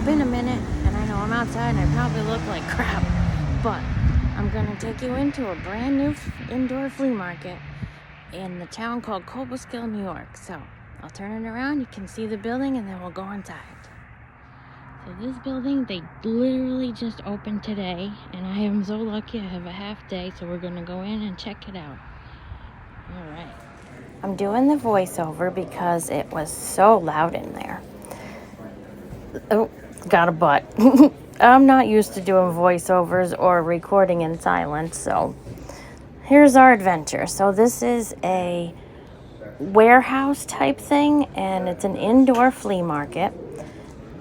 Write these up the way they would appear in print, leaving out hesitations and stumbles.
been a minute, and I know I'm outside and I probably look like crap, but I'm gonna take you into a brand new indoor flea market in the town called Cobleskill, New York. So I'll turn it around, you can see the building, and then we'll go inside. So this building, they literally just opened today, and I am so lucky I have a half day, so we're gonna go in and check it out. All right. I'm doing the voiceover because it was so loud in there. Oh, got a butt. I'm not used to doing voiceovers or recording in silence, so here's our adventure. So this is a warehouse type thing, and it's an indoor flea market.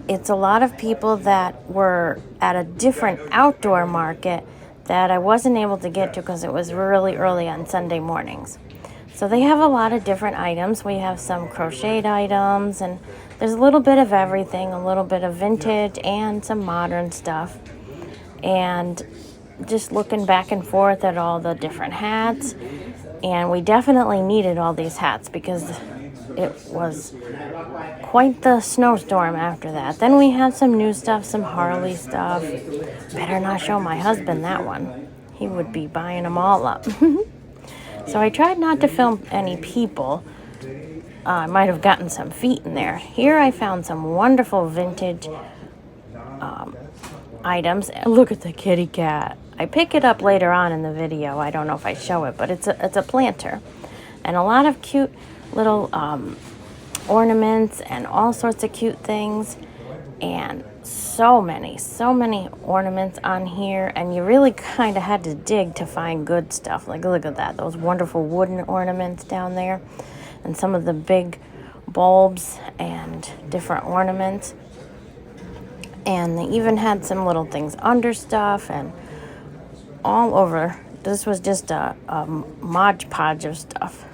It's a lot of people that were at a different outdoor market that I wasn't able to get to because it was really early on Sunday mornings. So they have a lot of different items. We have some crocheted items, and there's a little bit of everything, a little bit of vintage and some modern stuff. And just looking back and forth at all the different hats. And we definitely needed all these hats because it was quite the snowstorm after that. Then we have some new stuff, some Harley stuff. Better not show my husband that one. He would be buying them all up. So I tried not to film any people. I might have gotten some feet in there. Here I found some wonderful vintage items. Look at the kitty cat. I pick it up later on in the video. I don't know if I show it, but it's a planter. And a lot of cute little ornaments and all sorts of cute things. And so many ornaments on here, and you really kind of had to dig to find good stuff. Like, look at that, those wonderful wooden ornaments down there, and some of the big bulbs and different ornaments. And they even had some little things under stuff and all over. This was just a mod podge of stuff.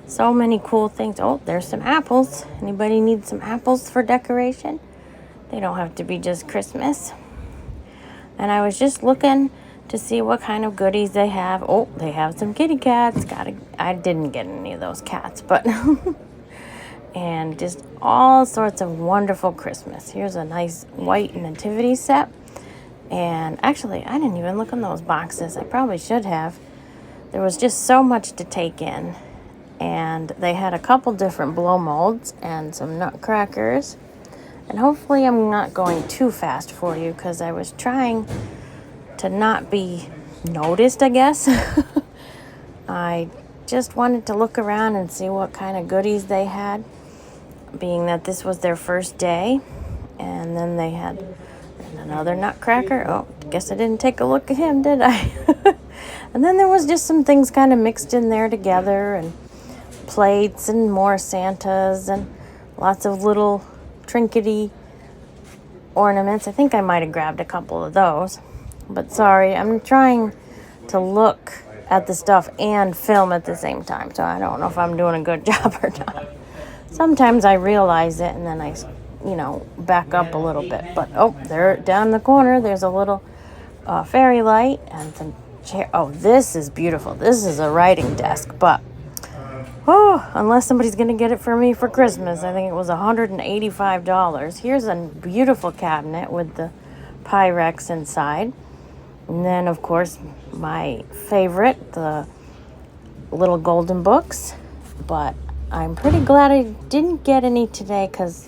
So many cool things. Oh, there's some apples. Anybody need some apples for decoration? They don't have to be just Christmas. And I was just looking to see what kind of goodies they have. Oh, they have some kitty cats. I didn't get any of those cats, but and just all sorts of wonderful Christmas. Here's a nice white nativity set. And actually, I didn't even look in those boxes. I probably should have. There was just so much to take in. And they had a couple different blow molds and some nutcrackers. And hopefully I'm not going too fast for you because I was trying to not be noticed, I guess. I just wanted to look around and see what kind of goodies they had, being that this was their first day. And then they had another nutcracker. Oh, guess I didn't take a look at him, did I? And then there was just some things kind of mixed in there together, and plates and more Santas and lots of little trinkety ornaments. I think I might have grabbed a couple of those, but sorry, I'm trying to look at the stuff and film at the same time, so I don't know if I'm doing a good job or not. Sometimes I realize it and then I back up a little bit. But oh, there down the corner there's a little fairy light and some chair. Oh, this is beautiful. This is a writing desk, but unless somebody's going to get it for me for Christmas. I think it was $185. Here's a beautiful cabinet with the Pyrex inside. And then, of course, my favorite, the little golden books. But I'm pretty glad I didn't get any today because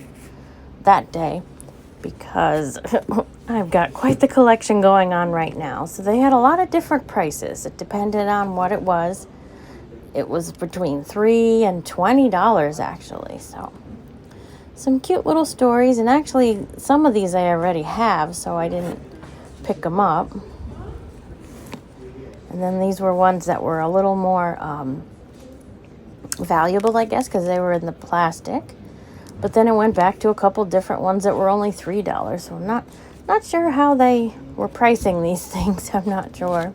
I've got quite the collection going on right now. So they had a lot of different prices. It depended on what it was. It was between $3 and $20 actually. So some cute little stories, and actually some of these I already have, so I didn't pick them up. And then these were ones that were a little more valuable, I guess, because they were in the plastic. But then it went back to a couple different ones that were only $3. So I'm not sure how they were pricing these things. I'm not sure.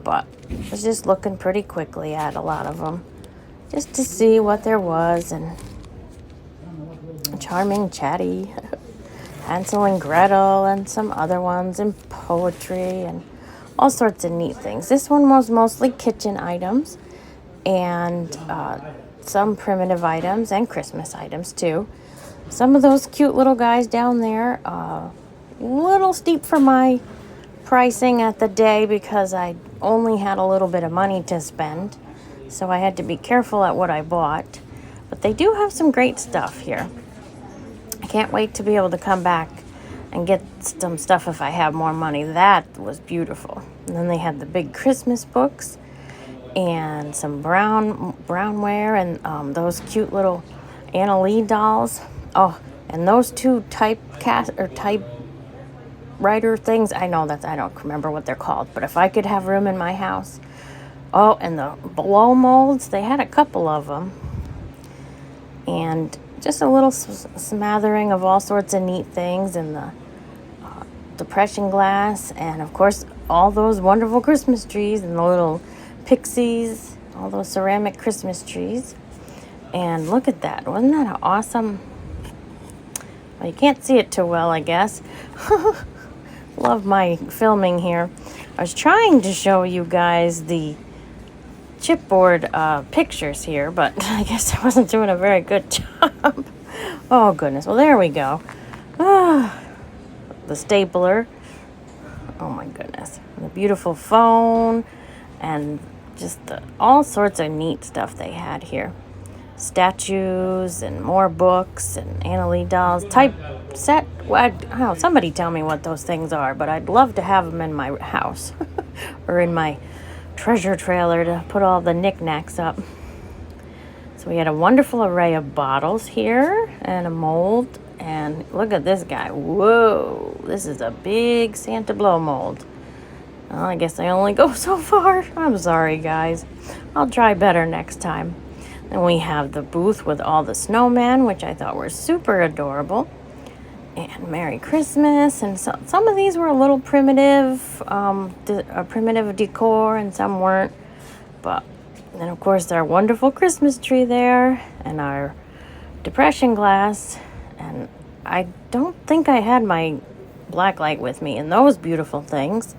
But I was just looking pretty quickly at a lot of them just to see what there was. And Charming Chatty, Hansel and Gretel, and some other ones, and poetry, and all sorts of neat things. This one was mostly kitchen items and some primitive items and Christmas items too. some of those cute little guys down there, a little steep for my pricing at the day because I only had a little bit of money to spend. So I had to be careful at what I bought. But they do have some great stuff here. I can't wait to be able to come back and get some stuff if I have more money. That was beautiful. And then they had the big Christmas books and some brownware and those cute little Anna Lee dolls. Oh, and those two typewriter things. I don't remember what they're called, but if I could have room in my house. Oh, and the blow molds, they had a couple of them. And just a little smattering of all sorts of neat things, and the depression glass, and of course all those wonderful Christmas trees and the little pixies, all those ceramic Christmas trees. And look at that. Wasn't that an awesome... Well, you can't see it too well, I guess. Love my filming here. I was trying to show you guys the chipboard pictures here, but I guess I wasn't doing a very good job. Oh, goodness. Well, there we go. The stapler. Oh, my goodness. The beautiful phone and just all sorts of neat stuff they had here. Statues and more books and Anna Lee dolls. Typeset. Oh, somebody tell me what those things are, but I'd love to have them in my house or in my treasure trailer to put all the knickknacks up. So we had a wonderful array of bottles here and a mold. And look at this guy. Whoa, this is a big Santa blow mold. Well, I guess I only go so far. I'm sorry, guys. I'll try better next time. Then we have the booth with all the snowmen, which I thought were super adorable. And Merry Christmas. And so, some of these were a little primitive, primitive decor, and some weren't. But then, of course, our wonderful Christmas tree there, and our depression glass. And I don't think I had my black light with me in those beautiful things.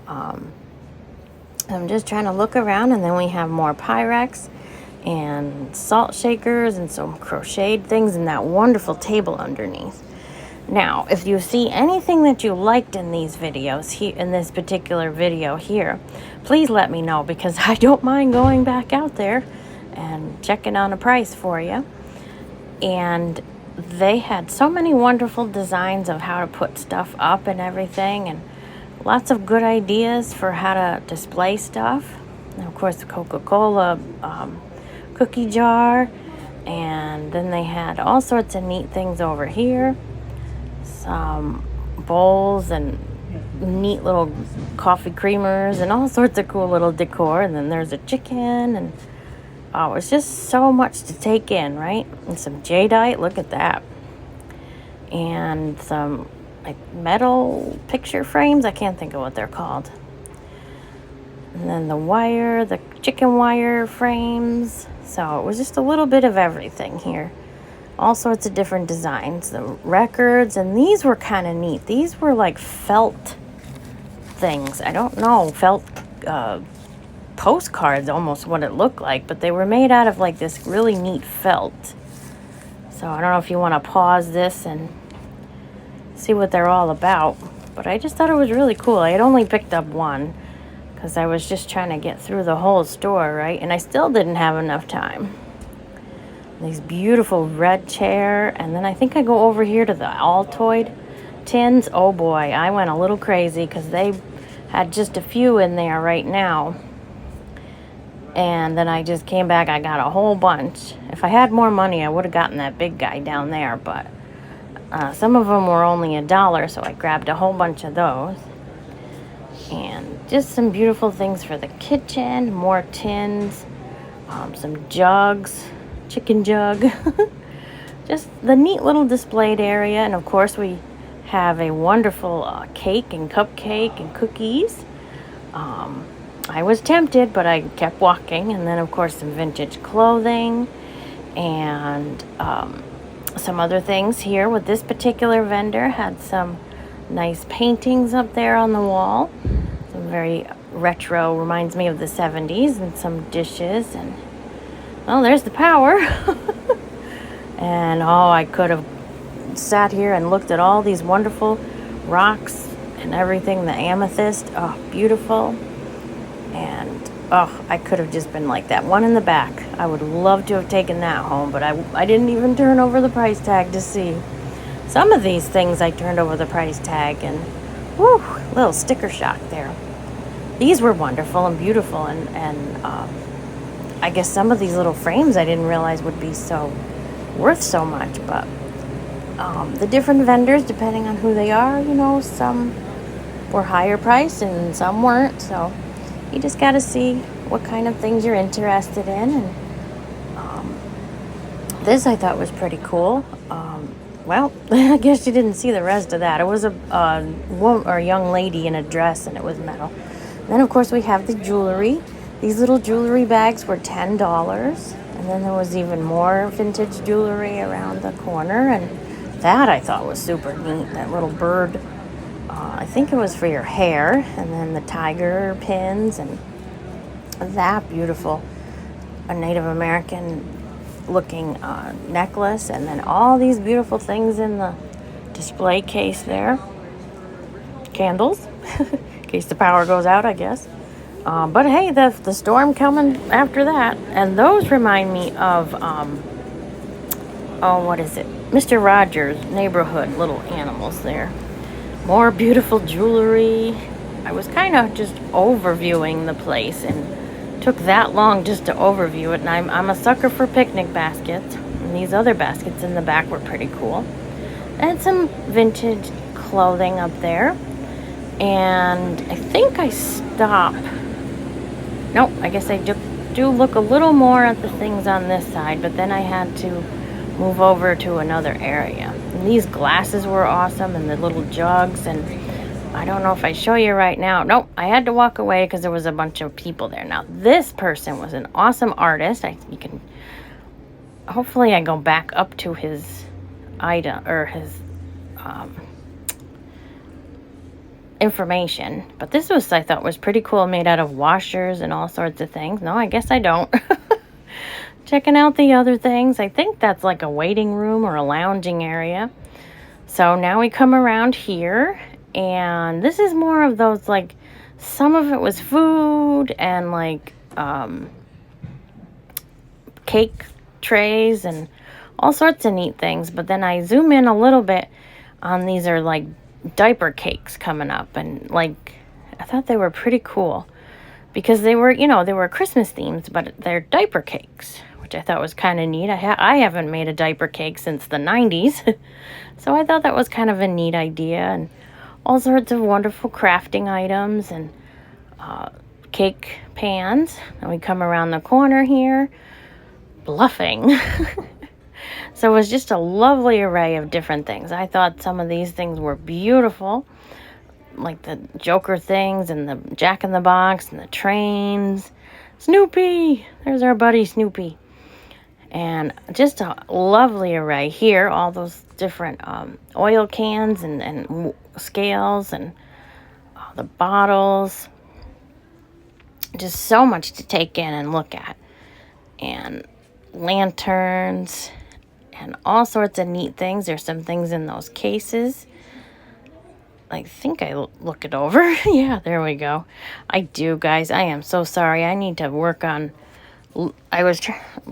I'm just trying to look around, and then we have more Pyrex and salt shakers and some crocheted things and that wonderful table underneath. Now, if you see anything that you liked in these videos, in this particular video here, please let me know, because I don't mind going back out there and checking on a price for you. And they had so many wonderful designs of how to put stuff up and everything, and lots of good ideas for how to display stuff. And of course, the Coca-Cola cookie jar, and then they had all sorts of neat things over here. Some bowls and neat little coffee creamers and all sorts of cool little decor. And then there's a chicken, and oh, it's just so much to take in, right? And some jadeite, look at that. And some like metal picture frames, I can't think of what they're called. And then the chicken wire frames. So it was just a little bit of everything here. All sorts of different designs. The records, and these were kind of neat. These were like felt things. I don't know, felt postcards, almost what it looked like, but they were made out of like this really neat felt. So I don't know if you want to pause this and see what they're all about, but I just thought it was really cool. I had only picked up one because I was just trying to get through the whole store, right? And I still didn't have enough time. These beautiful red chair, and then I think I go over here to the Altoid tins. Oh boy, I went a little crazy because they had just a few in there right now. And then I just came back, I got a whole bunch. If I had more money, I would have gotten that big guy down there, but some of them were only $1, so I grabbed a whole bunch of those. And just some beautiful things for the kitchen, more tins, some jugs, chicken jug. Just the neat little displayed area. And of course we have a wonderful cake and cupcake and cookies. I was tempted, but I kept walking. And then of course some vintage clothing and some other things here. With this particular vendor had some nice paintings up there on the wall. Some very retro, reminds me of the 70s, and some dishes. And well, there's the power. And oh, I could have sat here and looked at all these wonderful rocks and everything. The amethyst, oh, beautiful. And oh, I could have just been like that one in the back. I would love to have taken that home, but I didn't even turn over the price tag to see. Some of these things I turned over the price tag, and whew, little sticker shock there. These were wonderful and beautiful, and I guess some of these little frames I didn't realize would be so worth so much, but the different vendors, depending on who they are, you know, some were higher priced and some weren't, so you just got to see what kind of things you're interested in. And this I thought was pretty cool. Well, I guess you didn't see the rest of that. It was a woman or a young lady in a dress, and it was metal. And then, of course, we have the jewelry. These little jewelry bags were $10. And then there was even more vintage jewelry around the corner. And that I thought was super neat. That little bird, I think it was for your hair. And then the tiger pins and that beautiful Native American looking necklace, and then all these beautiful things in the display case there. Candles, in case the power goes out, I guess. But hey, the storm coming after that. And those remind me of, oh, what is it? Mr. Rogers' Neighborhood little animals there. More beautiful jewelry. I was kind of just overviewing the place, and took that long just to overview it. And I'm a sucker for picnic baskets. And these other baskets in the back were pretty cool. And some vintage clothing up there. And I think I stop. Nope, I guess I do look a little more at the things on this side, but then I had to move over to another area. And these glasses were awesome, and the little jugs, and I don't know if I show you right now. Nope, I had to walk away because there was a bunch of people there. Now, this person was an awesome artist. You can, hopefully I go back up to his item, or his information. But this was, I thought, was pretty cool, made out of washers and all sorts of things. No, I guess I don't. Checking out the other things. I think that's like a waiting room or a lounging area. So now we come around here, and this is more of those, like, some of it was food and like cake trays and all sorts of neat things. But then I zoom in a little bit on these are like diaper cakes coming up, and like I thought they were pretty cool because they were, you know, they were Christmas themed, but they're diaper cakes, which I thought was kind of neat. I haven't made a diaper cake since the 90s. So I thought that was kind of a neat idea, and all sorts of wonderful crafting items and cake pans. And we come around the corner here, bluffing. So it was just a lovely array of different things. I thought some of these things were beautiful, like the Joker things and the Jack in the Box and the trains. Snoopy! There's our buddy Snoopy. And just a lovely array here. All those different oil cans and scales and the bottles. Just so much to take in and look at. And lanterns and all sorts of neat things. There's some things in those cases. I think I look it over. Yeah, there we go. I do, guys. I am so sorry. I need to work on... I was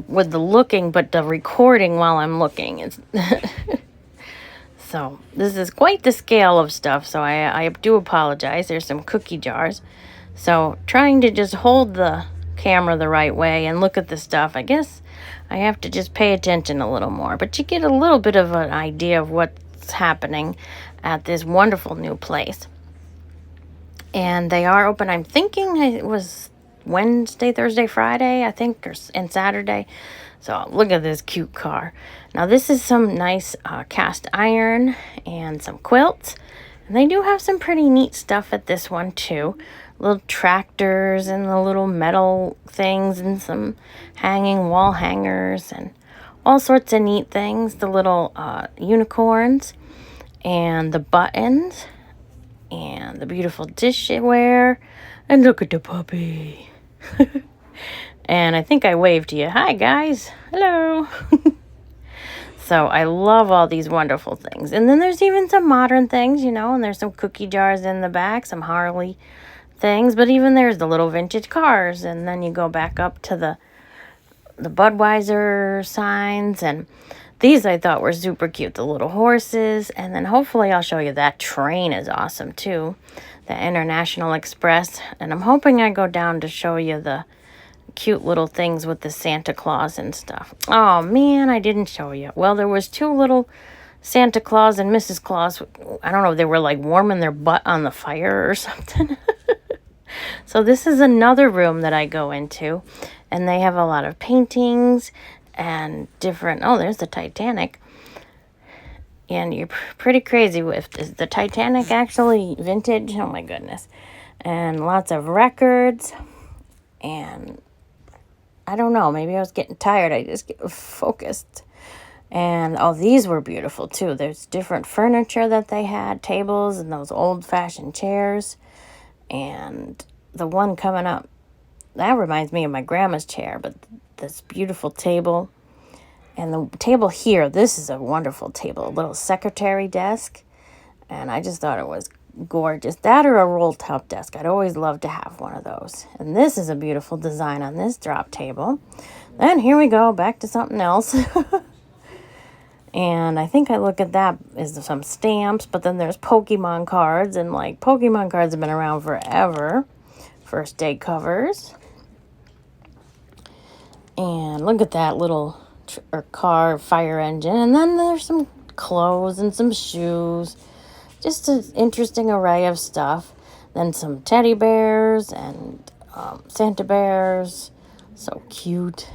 with the looking, but the recording while I'm looking. It's so this is quite the scale of stuff, so I do apologize. There's some cookie jars. So trying to just hold the camera the right way and look at the stuff, I guess I have to just pay attention a little more. But you get a little bit of an idea of what's happening at this wonderful new place. And they are open, I'm thinking it was Wednesday, Thursday, Friday, I think, and Saturday. So look at this cute car. Now this is some nice cast iron and some quilts. And they do have some pretty neat stuff at this one too. Little tractors and the little metal things and some hanging wall hangers and all sorts of neat things. The little unicorns and the buttons and the beautiful dishware. And look at the puppy. And I think I waved to you. Hi, guys. Hello. So I love all these wonderful things. And then there's even some modern things, you know, and there's some cookie jars in the back, some Harley things. But even there's the little vintage cars. And then you go back up to the Budweiser signs. And these I thought were super cute, the little horses. And then hopefully I'll show you that train is awesome too, the International Express. And I'm hoping I go down to show you the cute little things with the Santa Claus and stuff. Oh man, I didn't show you. Well, there was two little Santa Claus and Mrs. Claus. I don't know, they were like warming their butt on the fire or something. So this is another room that I go into, and they have a lot of paintings and different, oh, there's the Titanic. And you're pretty crazy with, is the Titanic actually vintage? Oh my goodness. And lots of records, and I don't know, maybe I was getting tired. I just get focused. And, oh, these were beautiful, too. There's different furniture that they had, tables and those old-fashioned chairs. And the one coming up, that reminds me of my grandma's chair, but this beautiful table. And the table here, this is a wonderful table, a little secretary desk. And I just thought it was gorgeous. That or a roll-top desk. I'd always love to have one of those. And this is a beautiful design on this drop table. Then here we go, back to something else. And I think I look at that as some stamps, but then there's Pokemon cards, and like Pokemon cards have been around forever. First day covers. And look at that little car fire engine. And then there's some clothes and some shoes. Just an interesting array of stuff. Then some teddy bears and Santa bears. So cute.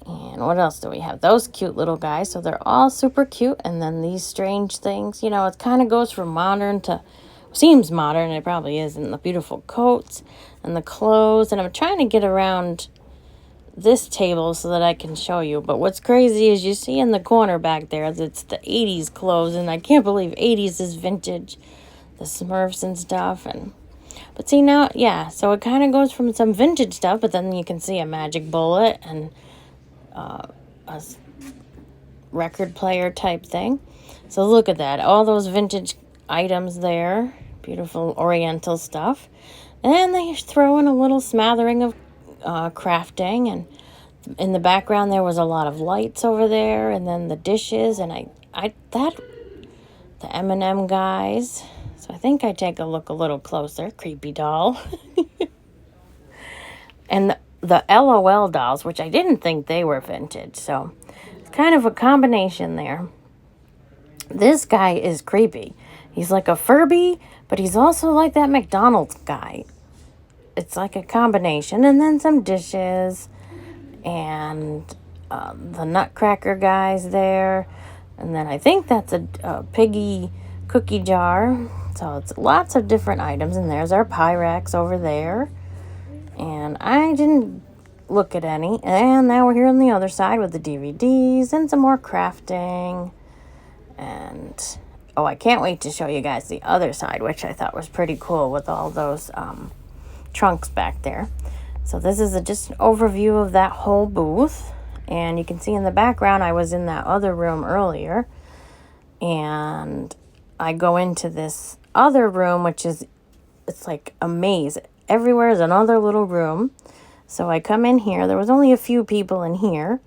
And what else do we have? Those cute little guys. So they're all super cute. And then these strange things. You know, it kind of goes from modern to, seems modern. It probably is. And the beautiful coats and the clothes. And I'm trying to get around this table so that I can show you. But what's crazy is you see in the corner back there, it's the 80s clothes, and I can't believe 80s is vintage, the Smurfs and stuff. And but see now, yeah, so it kind of goes from some vintage stuff, but then you can see a magic bullet and a record player type thing. So look at that, all those vintage items there, beautiful oriental stuff. And they throw in a little smattering of crafting, and in the background there was a lot of lights over there, and then the dishes, and the M&M guys. So I think I take a look a little closer. Creepy doll. And the LOL dolls, which I didn't think they were vintage, so it's kind of a combination there. This guy is creepy. He's like a Furby, but he's also like that McDonald's guy. It's like a combination. And then some dishes and the Nutcracker guys there. And then I think that's a piggy cookie jar. So it's lots of different items. And there's our Pyrex over there. And I didn't look at any. And now we're here on the other side with the DVDs and some more crafting. And, oh, I can't wait to show you guys the other side, which I thought was pretty cool with all those trunks back there. So this is just an overview of that whole booth, and you can see in the background I was in that other room earlier, and I go into this other room, which is, it's like a maze. Everywhere is another little room. So I come in here. There was only a few people in here,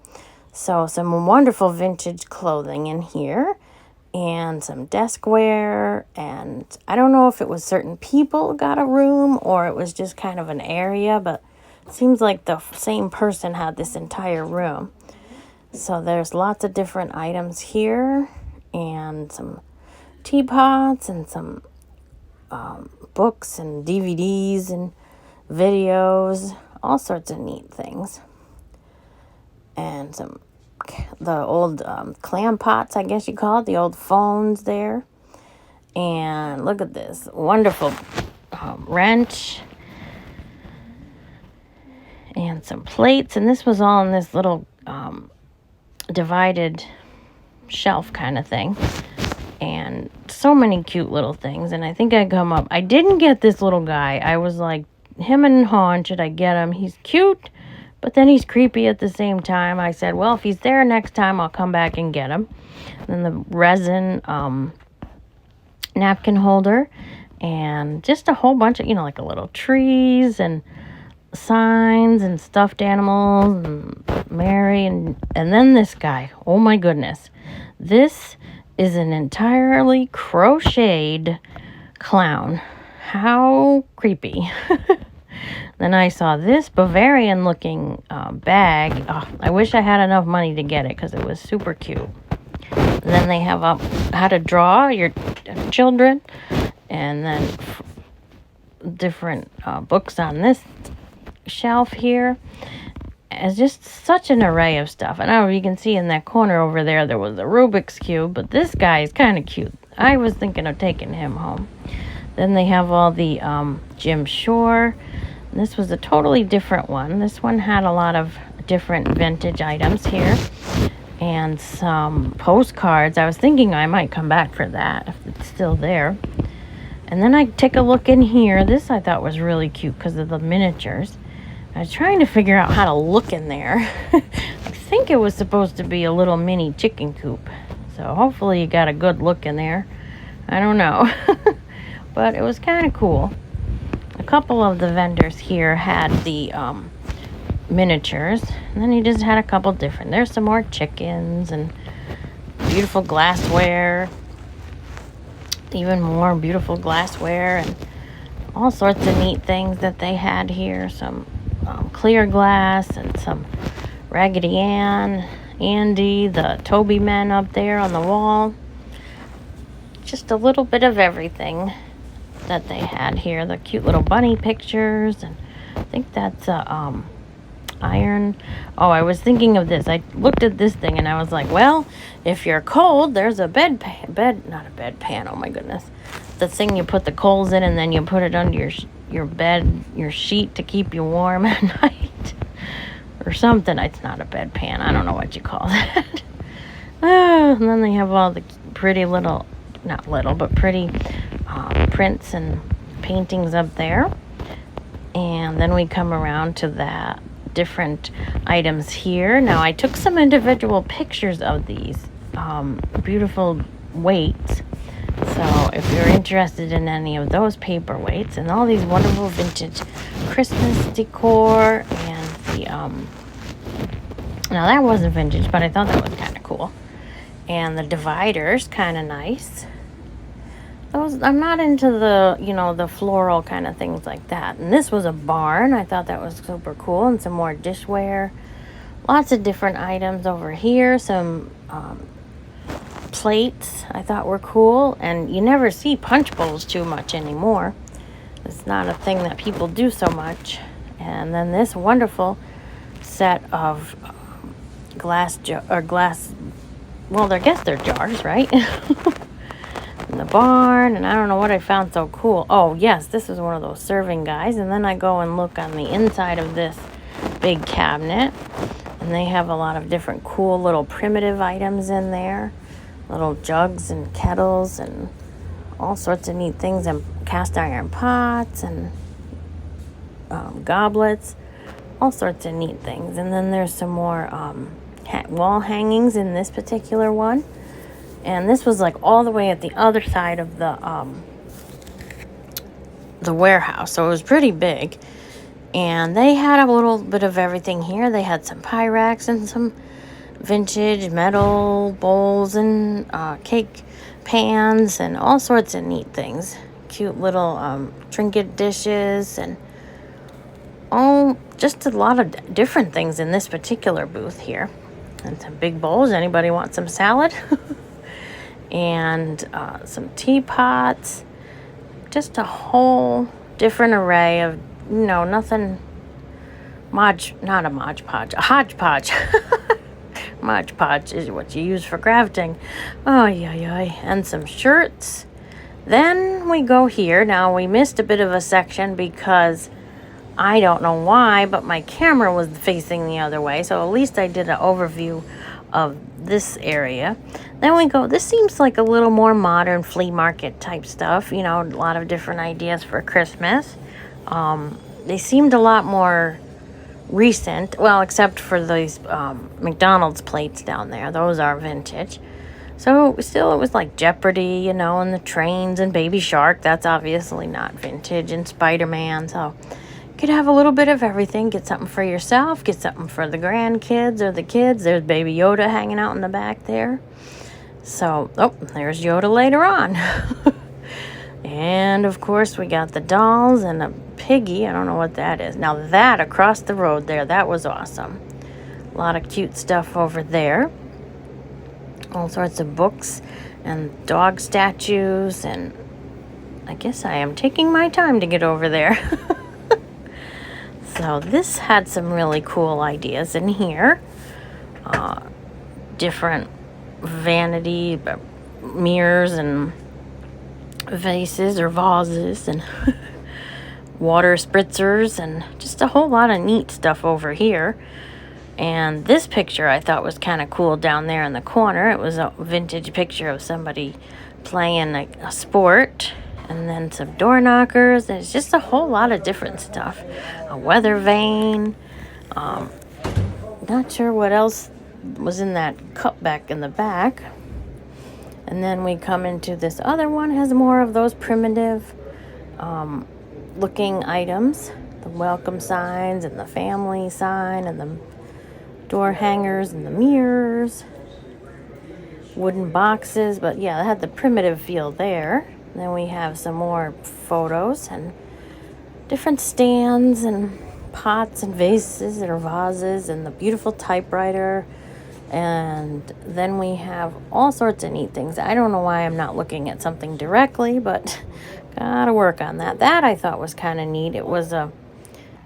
so some wonderful vintage clothing in here, and some deskwear, and I don't know if it was certain people got a room or it was just kind of an area, but it seems like the same person had this entire room. So there's lots of different items here, and some teapots, and some books and DVDs and videos, all sorts of neat things. And some the old clam pots, I guess you call it, the old phones there. And look at this wonderful wrench and some plates. And this was all in this little divided shelf kind of thing. And so many cute little things. And I think I come up, I didn't get this little guy. I was like, him and Hawn, should I get him? He's cute, but then he's creepy at the same time. I said, well, if he's there next time, I'll come back and get him. And then the resin napkin holder, and just a whole bunch of, you know, like a little trees and signs and stuffed animals and Mary, and then this guy. Oh my goodness. This is an entirely crocheted clown. How creepy. Then I saw this Bavarian looking bag. Oh, I wish I had enough money to get it because it was super cute. And then they have how to draw your children, and then different books on this shelf here. It's just such an array of stuff. And I don't know if you can see in that corner over there was a Rubik's Cube, but this guy is kind of cute. I was thinking of taking him home. Then they have all the Jim Shore. And this was a totally different one. This one had a lot of different vintage items here and some postcards. I was thinking I might come back for that if it's still there. And then I take a look in here. This I thought was really cute because of the miniatures. I was trying to figure out how to look in there. I think it was supposed to be a little mini chicken coop. So hopefully you got a good look in there. I don't know. But it was kind of cool. A couple of the vendors here had the miniatures. And then he just had a couple different. There's some more chickens and beautiful glassware. Even more beautiful glassware and all sorts of neat things that they had here. Some clear glass and some Raggedy Ann, Andy, the Toby men up there on the wall. Just a little bit of everything that they had here. The cute little bunny pictures, and I think that's iron. Oh, I was thinking of this. I looked at this thing and I was like, well, if you're cold, there's a not a bedpan. Oh my goodness. The thing you put the coals in and then you put it under your bed, your sheet to keep you warm at night or something. It's not a bedpan. I don't know what you call that. And then they have all the pretty little, not little, but pretty prints and paintings up there. And then we come around to that different items here. Now I took some individual pictures of these beautiful weights. So if you're interested in any of those paperweights and all these wonderful vintage Christmas decor and the now that wasn't vintage, but I thought that was kind of cool. And the dividers, kind of nice. I'm not into the, you know, the floral kind of things like that. And this was a barn. I thought that was super cool. And some more dishware. Lots of different items over here. Some plates I thought were cool. And you never see punch bowls too much anymore. It's not a thing that people do so much. And then this wonderful set of glass, well, I guess they're jars, right? In the barn, and I don't know what I found so cool. Oh yes, this is one of those serving guys. And then I go and look on the inside of this big cabinet, and they have a lot of different cool little primitive items in there, little jugs and kettles and all sorts of neat things, and cast iron pots and goblets, all sorts of neat things. And then there's some more wall hangings in this particular one. And this was like all the way at the other side of the warehouse. So it was pretty big. And they had a little bit of everything here. They had some Pyrex and some vintage metal bowls and cake pans and all sorts of neat things. Cute little trinket dishes and just a lot of different things in this particular booth here. And some big bowls. Anybody want some salad? And some teapots, just a whole different array of, you know, nothing, not a Mod Podge, a hodgepodge. Mod Podge is what you use for crafting. Oh, yeah, and some shirts. Then we go here. Now, we missed a bit of a section because I don't know why, but my camera was facing the other way, so at least I did an overview of this area. Then we go, this seems like a little more modern flea market type stuff, you know, a lot of different ideas for Christmas. They seemed a lot more recent. Well, except for these McDonald's plates down there. Those are vintage. So still, it was like Jeopardy, you know, and the trains and Baby Shark. That's obviously not vintage. And Spider-Man. So you could have a little bit of everything. Get something for yourself. Get something for the grandkids or the kids. There's Baby Yoda hanging out in the back there. So, oh, there's Yoda later on. And, of course, we got the dolls and a piggy. I don't know what that is. Now, that across the road there, that was awesome. A lot of cute stuff over there. All sorts of books and dog statues. And I guess I am taking my time to get over there. So, this had some really cool ideas in here. Different vanity mirrors and vases or vases and water spritzers and just a whole lot of neat stuff over here. And this picture I thought was kind of cool down there in the corner. It was a vintage picture of somebody playing a sport, and then some door knockers, and it's just a whole lot of different stuff. A weather vane. Not sure what else was in that cup back in the back. And then we come into this other one, has more of those primitive looking items. The welcome signs and the family sign and the door hangers and the mirrors. Wooden boxes, but yeah, it had the primitive feel there. And then we have some more photos and different stands and pots and vases or vases and the beautiful typewriter. And then we have all sorts of neat things. I don't know why I'm not looking at something directly, but gotta work on that. That I thought was kind of neat. It was a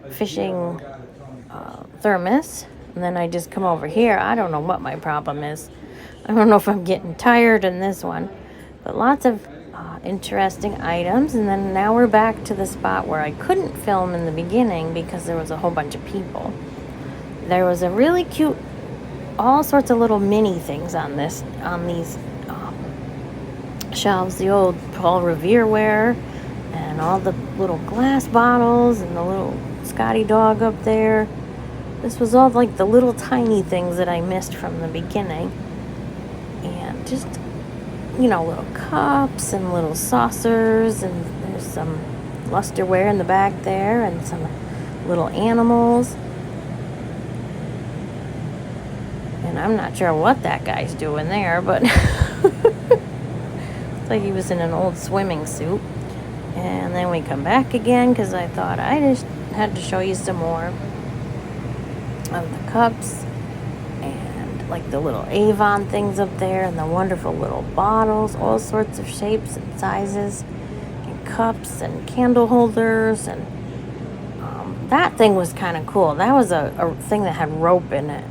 fishing thermos. And then I just come over here. I don't know what my problem is. I don't know if I'm getting tired in this one. But lots of interesting items. And then now we're back to the spot where I couldn't film in the beginning because there was a whole bunch of people. There was a really cute, all sorts of little mini things on these shelves. The old Paul Revere ware and all the little glass bottles and the little Scotty dog up there. This was all like the little tiny things that I missed from the beginning. And just, you know, little cups and little saucers, and there's some lusterware in the back there and some little animals. And I'm not sure what that guy's doing there, but it's like he was in an old swimming suit. And then we come back again because I thought I just had to show you some more of the cups and like the little Avon things up there and the wonderful little bottles, all sorts of shapes and sizes, and cups and candle holders. And that thing was kind of cool. That was a thing that had rope in it,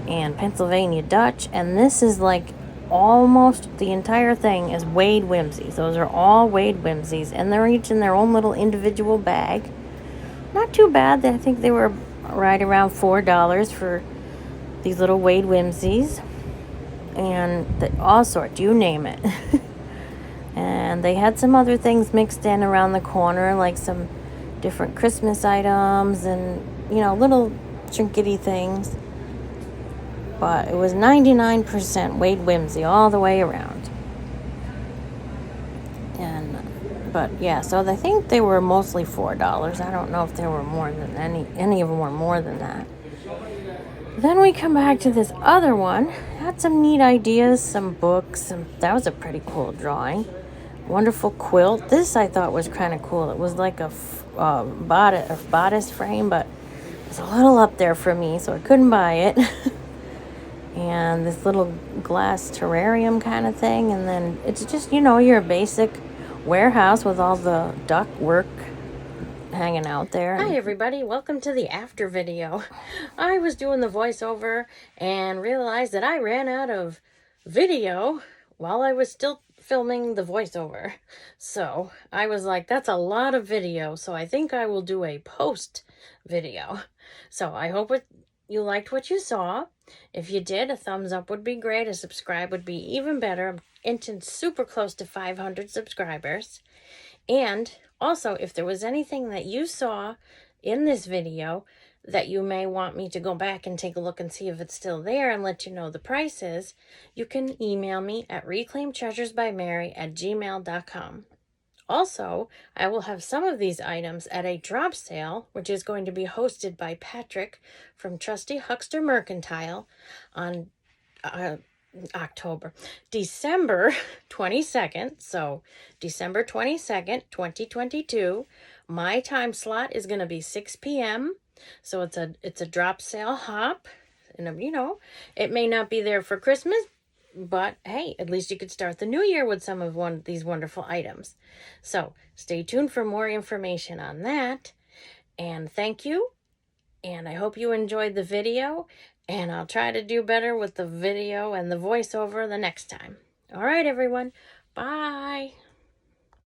and Pennsylvania Dutch. And this is like almost the entire thing is Wade Whimsies. Those are all Wade Whimsies, and they're each in their own little individual bag. Not too bad. I think they were right around $4 for these little Wade Whimsies, and all sorts, you name it. And they had some other things mixed in around the corner, like some different Christmas items and, you know, little trinkety things. But it was 99% Wade Whimsy all the way around. But yeah, so I think they were mostly $4. I don't know if there were more than any of them were more than that. Then we come back to this other one. Had some neat ideas, some books, and that was a pretty cool drawing. Wonderful quilt. This I thought was kind of cool. It was like a bodice frame, but it's a little up there for me, so I couldn't buy it. And this little glass terrarium kind of thing, and then it's just, you know, your basic warehouse with all the duct work hanging out there. Hi everybody, welcome to the after video. I was doing the voiceover and realized that I ran out of video while I was still filming the voiceover. So I was like, that's a lot of video, so I think I will do a post video. So I hope you liked what you saw. If you did, a thumbs up would be great. A subscribe would be even better. I'm inching super close to 500 subscribers. And also, if there was anything that you saw in this video that you may want me to go back and take a look and see if it's still there and let you know the prices, you can email me at reclaimedtreasuresbymary@gmail.com. Also, I will have some of these items at a drop sale, which is going to be hosted by Patrick from Trusty Huckster Mercantile on December 22nd. So December 22nd, 2022. My time slot is going to be 6 p.m. So it's a drop sale hop. And, you know, it may not be there for Christmas, but hey, at least you could start the new year with some of these wonderful items. So stay tuned for more information on that. And thank you. And I hope you enjoyed the video. And I'll try to do better with the video and the voiceover the next time. All right, everyone. Bye.